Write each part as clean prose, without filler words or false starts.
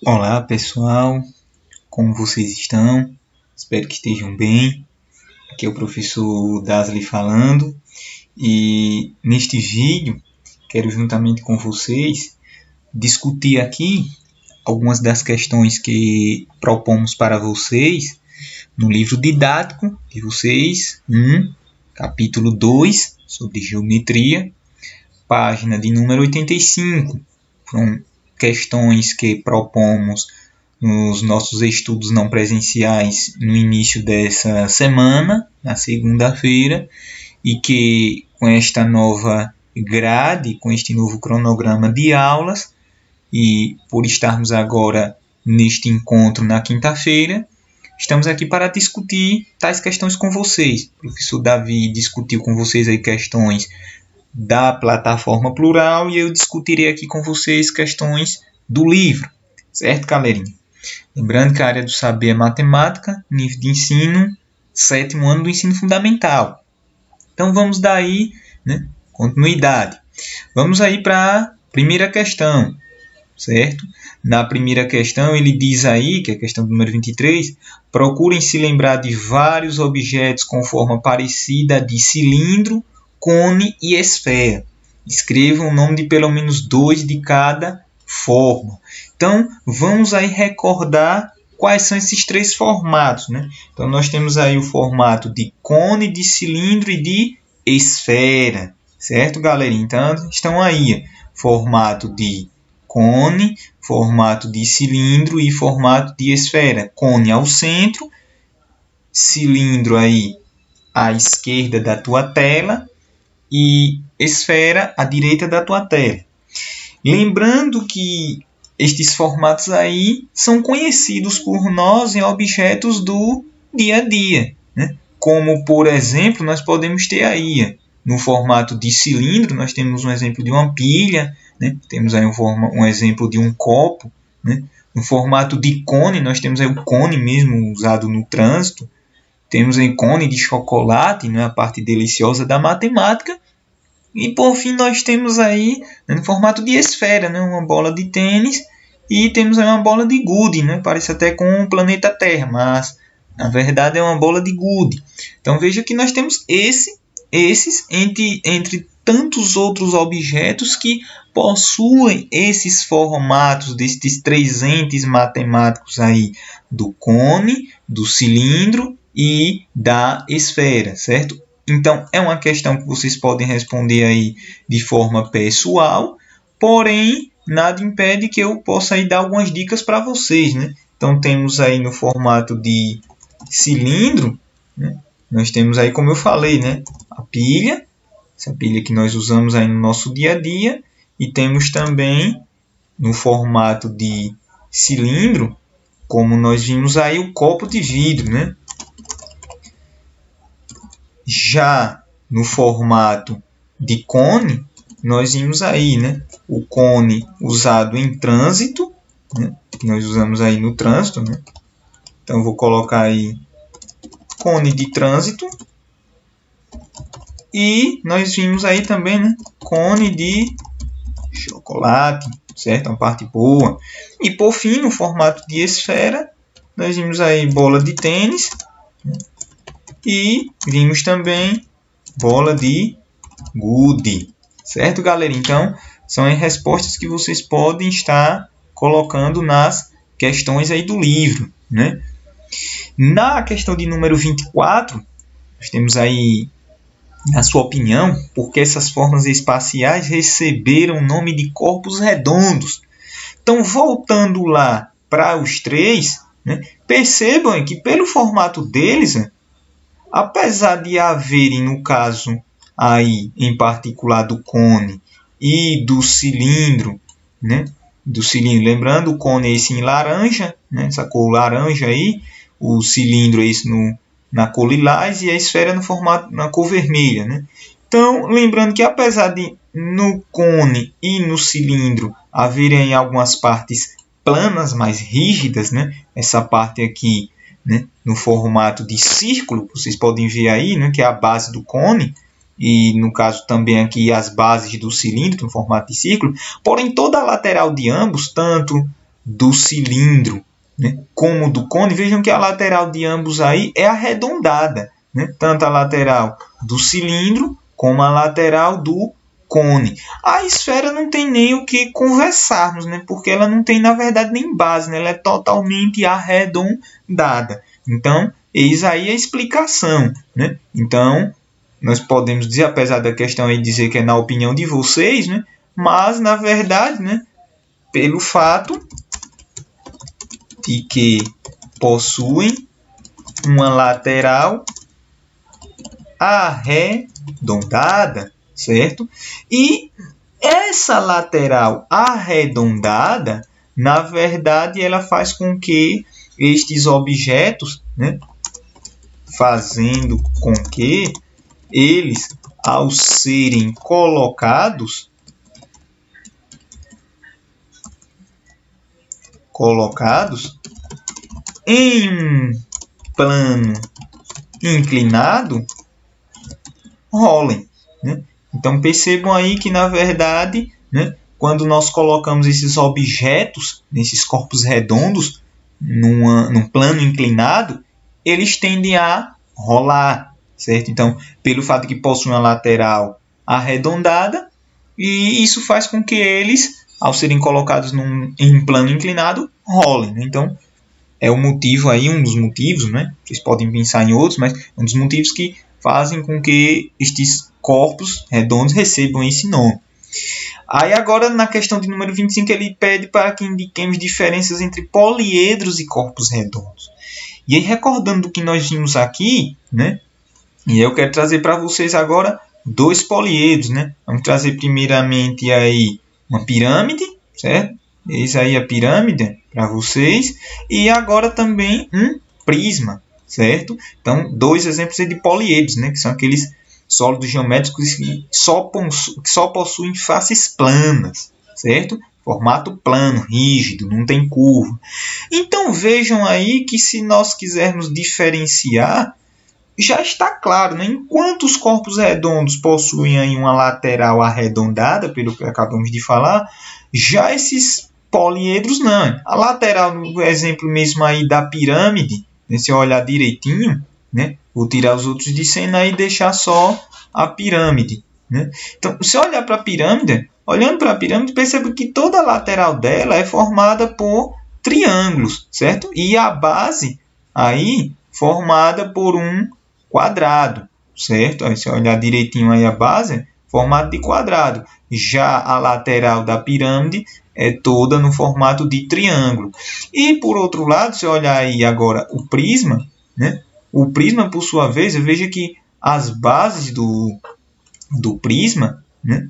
Olá pessoal, como vocês estão? Espero que estejam bem. Aqui é o professor Dasli falando e neste vídeo quero juntamente com vocês discutir aqui algumas das questões que propomos para vocês no livro didático de vocês, capítulo 2, sobre geometria, página de número 85. São questões que propomos nos nossos estudos não presenciais no início dessa semana, na segunda-feira, e que com esta nova grade, com este novo cronograma de aulas, e por estarmos agora neste encontro na quinta-feira, estamos aqui para discutir tais questões com vocês. O professor Davi discutiu com vocês aí questões da plataforma plural e eu discutirei aqui com vocês questões do livro, certo, galerinha? Lembrando que a área do saber é matemática, nível de ensino, 7º ano do ensino fundamental. Então vamos dar aí, continuidade. Vamos aí para a primeira questão, certo? Na primeira questão ele diz aí, que é a questão número 23, procurem se lembrar de vários objetos com forma parecida de cilindro, cone e esfera. Escrevam o nome de pelo menos 2 de cada forma. Então, vamos aí recordar quais são esses 3 formatos, né? Então, nós temos aí o formato de cone, de cilindro e de esfera, certo, galerinha? Então, estão aí formato de cone, formato de cilindro e formato de esfera. Cone ao centro, cilindro aí à esquerda da tua tela e esfera à direita da tua tela. Lembrando que estes formatos aí são conhecidos por nós em objetos do dia a dia, né? Como, por exemplo, nós podemos ter aí, no formato de cilindro, nós temos um exemplo de uma pilha, né? Temos aí um exemplo de um copo, né? No formato de cone, nós temos aí o cone mesmo usado no trânsito. Temos aí cone de chocolate, né? A parte deliciosa da matemática. E por fim nós temos aí, no formato de esfera, né, uma bola de tênis, e temos aí uma bola de gude, né, parece até com o planeta Terra, mas na verdade é uma bola de gude. Então veja que nós temos esses entre tantos outros objetos que possuem esses formatos destes 3 entes matemáticos aí, do cone, do cilindro e da esfera, certo? Então, é uma questão que vocês podem responder aí de forma pessoal, porém, nada impede que eu possa aí dar algumas dicas para vocês, né? Então, temos aí no formato de cilindro, né? Nós temos aí, como eu falei, né? A pilha, essa pilha que nós usamos aí no nosso dia a dia, e temos também no formato de cilindro, como nós vimos aí, o copo de vidro, né? Já no formato de cone, nós vimos aí, né, o cone usado em trânsito, né, que nós usamos aí no trânsito, né? Então, vou colocar aí cone de trânsito. E nós vimos aí também, né, cone de chocolate, certo? Uma parte boa. E por fim, no formato de esfera, nós vimos aí bola de tênis, né? E vimos também bola de gude, certo, galera? Então, são as respostas que vocês podem estar colocando nas questões aí do livro, né? Na questão de número 24, nós temos aí, na sua opinião, por que essas formas espaciais receberam o nome de corpos redondos? Então, voltando lá para os 3, né, percebam que pelo formato deles, né, apesar de haverem, no caso aí, em particular do cone e do cilindro, né? Do cilindro, lembrando, o cone é esse em laranja, né? Essa cor laranja aí, o cilindro é esse na cor lilás e a esfera no formato na cor vermelha, né? Então, lembrando que apesar de no cone e no cilindro haverem algumas partes planas, mais rígidas, né? Essa parte aqui, né, no formato de círculo, vocês podem ver aí, né, que é a base do cone, e no caso também aqui as bases do cilindro, no formato de círculo, porém toda a lateral de ambos, tanto do cilindro, né, como do cone, vejam que a lateral de ambos aí é arredondada, né, tanto a lateral do cilindro como a lateral do cone. A esfera não tem nem o que conversarmos, né, porque ela não tem, na verdade, nem base, né, ela é totalmente arredondada. Então, eis aí a explicação, né? Então, nós podemos dizer, apesar da questão aí dizer que é na opinião de vocês, né, mas, na verdade, né, pelo fato de que possuem uma lateral arredondada, certo? E essa lateral arredondada, na verdade, ela faz com que estes objetos, né, fazendo com que eles, ao serem colocados em um plano inclinado, rolem, né? Então percebam aí que, na verdade, né, quando nós colocamos esses objetos, nesses corpos redondos, num plano inclinado, eles tendem a rolar, certo? Então, pelo fato de que possuem uma lateral arredondada, e isso faz com que eles, ao serem colocados em um plano inclinado, rolem, né? Então, é o motivo aí, um dos motivos, né? Vocês podem pensar em outros, mas é um dos motivos que fazem com que estes corpos redondos recebam esse nome. Aí agora, na questão de número 25, ele pede para que indiquemos diferenças entre poliedros e corpos redondos. E aí, recordando do que nós vimos aqui, né? E eu quero trazer para vocês agora dois poliedros, né? Vamos trazer primeiramente aí uma pirâmide, certo? Eis aí a pirâmide para vocês. E agora também um prisma, certo? Então, dois exemplos de poliedros, né? Que são aqueles sólidos geométricos que só possuem faces planas, certo? Formato plano, rígido, não tem curva. Então, vejam aí que se nós quisermos diferenciar, já está claro, né? Enquanto os corpos redondos possuem aí uma lateral arredondada, pelo que acabamos de falar, já esses poliedros não. A lateral, no exemplo mesmo aí da pirâmide, né? Se eu olhar direitinho, né? Vou tirar os outros de cena e deixar só a pirâmide, né? Então, se olhar para a pirâmide, olhando para a pirâmide, perceba que toda a lateral dela é formada por triângulos, certo? E a base aí formada por um quadrado, certo? Aí, se olhar direitinho aí a base, formato de quadrado. Já a lateral da pirâmide é toda no formato de triângulo. E por outro lado, se olhar aí agora o prisma, né? O prisma, por sua vez, veja que as bases do prisma, né?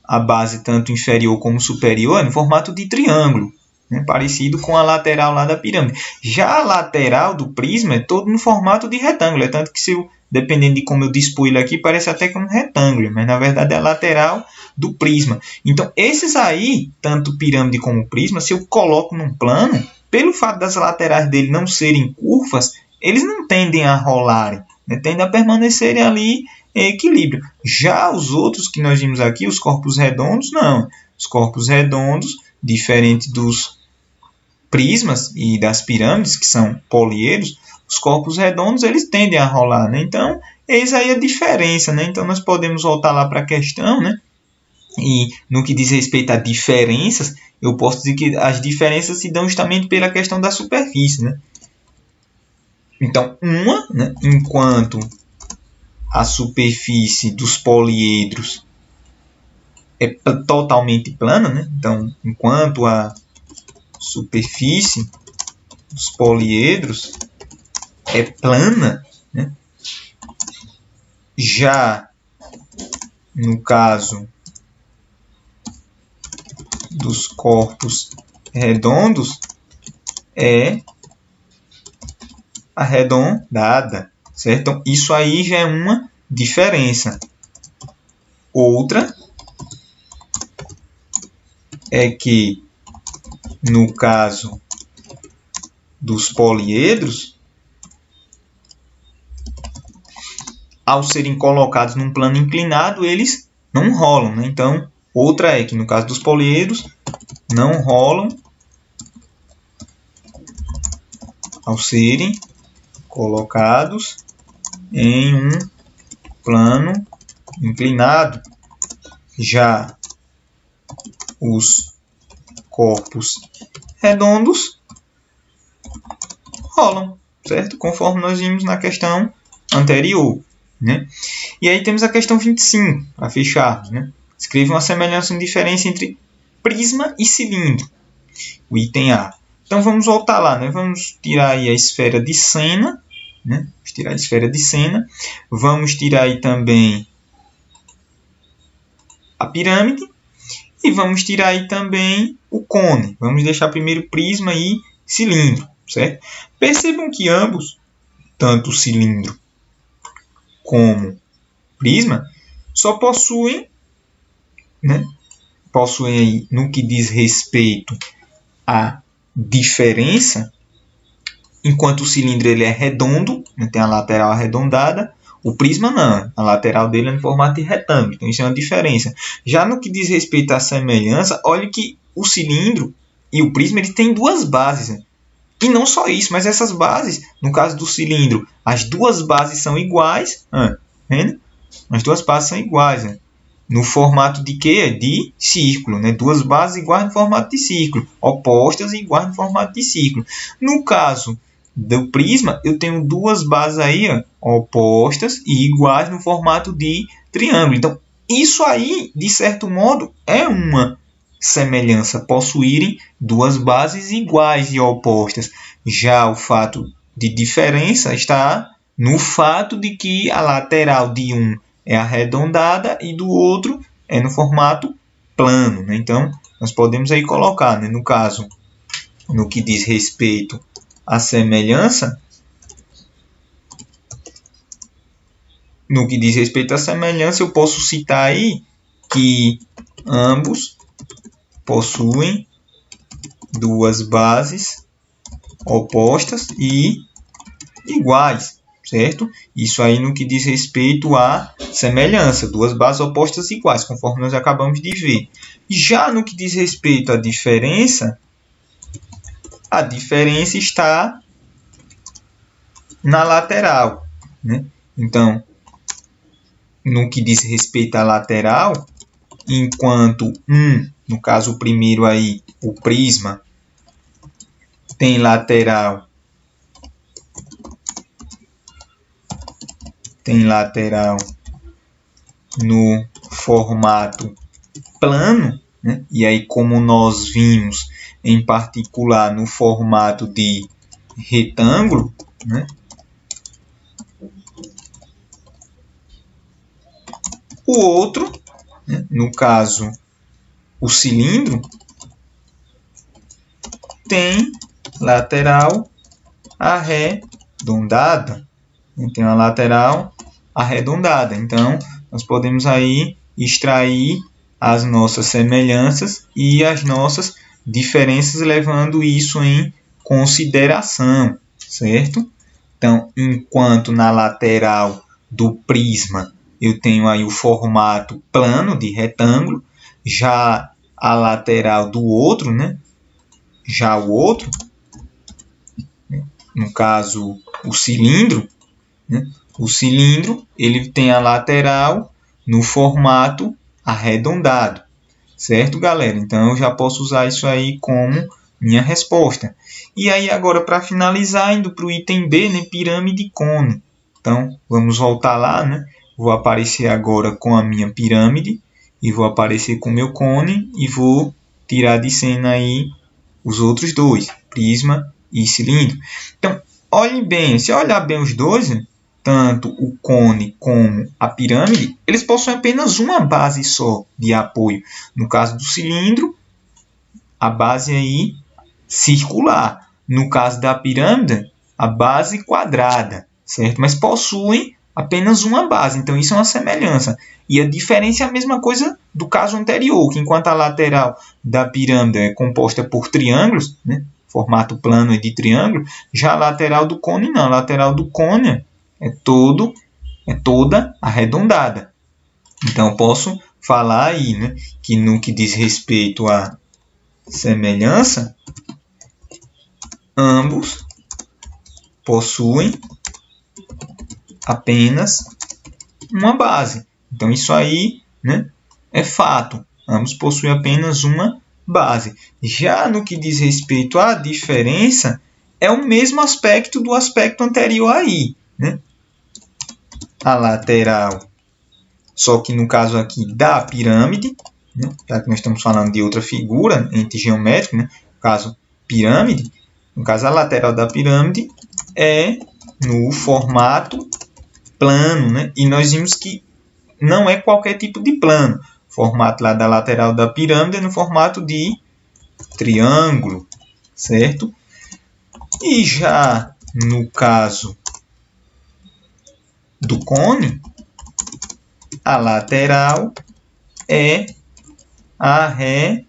A base tanto inferior como superior é no formato de triângulo, né? Parecido com a lateral lá da pirâmide. Já a lateral do prisma é todo no formato de retângulo, é tanto que, dependendo de como eu dispor ele aqui, parece até que é um retângulo, mas na verdade é a lateral do prisma. Então, esses aí, tanto pirâmide como prisma, se eu coloco num plano, pelo fato das laterais dele não serem curvas, eles não tendem a rolarem, né? Tendem a permanecerem ali em equilíbrio. Já os outros que nós vimos aqui, os corpos redondos, não. Os corpos redondos, diferente dos prismas e das pirâmides, que são poliedros, os corpos redondos eles tendem a rolar, né? Então, eis aí a diferença, né? Então, nós podemos voltar lá para a questão, né? E no que diz respeito a diferenças, eu posso dizer que as diferenças se dão justamente pela questão da superfície, né? Então, né? Enquanto a superfície dos poliedros é totalmente plana, né? Então, enquanto a superfície dos poliedros é plana, né? Já no caso dos corpos redondos é arredondada, certo? Então, isso aí já é uma diferença. Outra é que, no caso dos poliedros, ao serem colocados num plano inclinado, eles não rolam, né? Então, outra é que, no caso dos poliedros, não rolam ao serem colocados em um plano inclinado. Já os corpos redondos rolam, certo? Conforme nós vimos na questão anterior, né? E aí temos a questão 25, para fechar, né? Escreva uma semelhança e diferença entre prisma e cilindro. O item A. Então vamos voltar lá, né? Vamos tirar aí a esfera de Sena, né? Vamos tirar a esfera de Sena. Vamos tirar aí também a pirâmide. E vamos tirar aí também o cone. Vamos deixar primeiro prisma e cilindro, certo? Percebam que ambos, tanto o cilindro como prisma, só possuem, né? Possuem aí, no que diz respeito à diferença, enquanto o cilindro ele é redondo, né? Tem a lateral arredondada, o prisma não, a lateral dele é no formato de retângulo, então isso é uma diferença. Já no que diz respeito à semelhança, olha que o cilindro e o prisma ele tem duas bases, né? E não só isso, mas essas bases, no caso do cilindro, as duas bases são iguais, vendo? As duas bases são iguais, né? No formato de quê? De círculo, né? Duas bases iguais no formato de círculo, opostas e iguais no formato de círculo. No caso do prisma, eu tenho duas bases aí, opostas e iguais no formato de triângulo. Então, isso aí, de certo modo, é uma semelhança, possuírem duas bases iguais e opostas. Já o fato de diferença está no fato de que a lateral de um é arredondada e do outro é no formato plano, né? Então, nós podemos aí colocar, né, no caso, no que diz respeito à semelhança, eu posso citar aí que ambos possuem duas bases opostas e iguais, certo? Isso aí no que diz respeito à semelhança, duas bases opostas iguais, conforme nós acabamos de ver. Já no que diz respeito à diferença, a diferença está na lateral, né? Então, no que diz respeito à lateral, enquanto no caso o primeiro aí, o prisma, tem lateral no formato plano, né? E aí como nós vimos em particular no formato de retângulo, né? O outro, né? No caso o cilindro, tem lateral arredondada. Tem uma lateral arredondada. Então, nós podemos aí extrair as nossas semelhanças e as nossas diferenças, levando isso em consideração, certo? Então, enquanto na lateral do prisma eu tenho aí o formato plano de retângulo, já a lateral do outro, né? Já o outro, no caso o cilindro, né? O cilindro ele tem a lateral no formato arredondado, certo, galera? Então eu já posso usar isso aí como minha resposta. E aí agora para finalizar, indo para o item B, né? Pirâmide e cone. Então vamos voltar lá, né? Vou aparecer agora com a minha pirâmide e vou aparecer com o meu cone e vou tirar de cena aí os outros dois, prisma e cilindro. Então, olhem bem, se olhar bem os dois, tanto o cone como a pirâmide, eles possuem apenas uma base só de apoio. No caso do cilindro, a base aí circular. No caso da pirâmide, a base quadrada, certo? Mas possuem apenas uma base, então isso é uma semelhança. E a diferença é a mesma coisa do caso anterior, que enquanto a lateral da pirâmide é composta por triângulos, né? Formato plano e de triângulo, já a lateral do cone não. A lateral do cone é toda arredondada. Então, posso falar aí, né, que no que diz respeito à semelhança, ambos possuem apenas uma base. Então, isso aí, né, é fato. Ambos possuem apenas uma base. Já no que diz respeito à diferença, é o mesmo aspecto do aspecto anterior aí, né? A lateral, só que no caso aqui da pirâmide, né, já que nós estamos falando de outra figura, ente geométrico, né, no caso pirâmide, no caso a lateral da pirâmide é no formato plano, né? E nós vimos que não é qualquer tipo de plano. O formato lá da lateral da pirâmide é no formato de triângulo, certo? E já no caso do cone, a lateral é arredondada,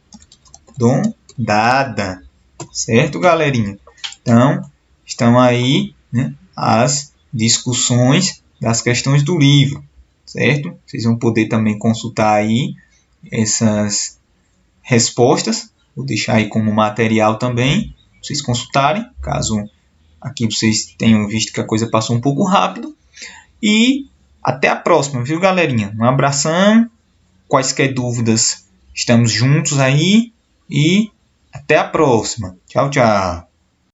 certo, galerinha? Então, estão aí, né, as discussões das questões do livro, certo? Vocês vão poder também consultar aí essas respostas. Vou deixar aí como material também, para vocês consultarem, caso aqui vocês tenham visto que a coisa passou um pouco rápido. E até a próxima, viu, galerinha? Um abração. Quaisquer dúvidas, estamos juntos aí. E até a próxima. Tchau, tchau.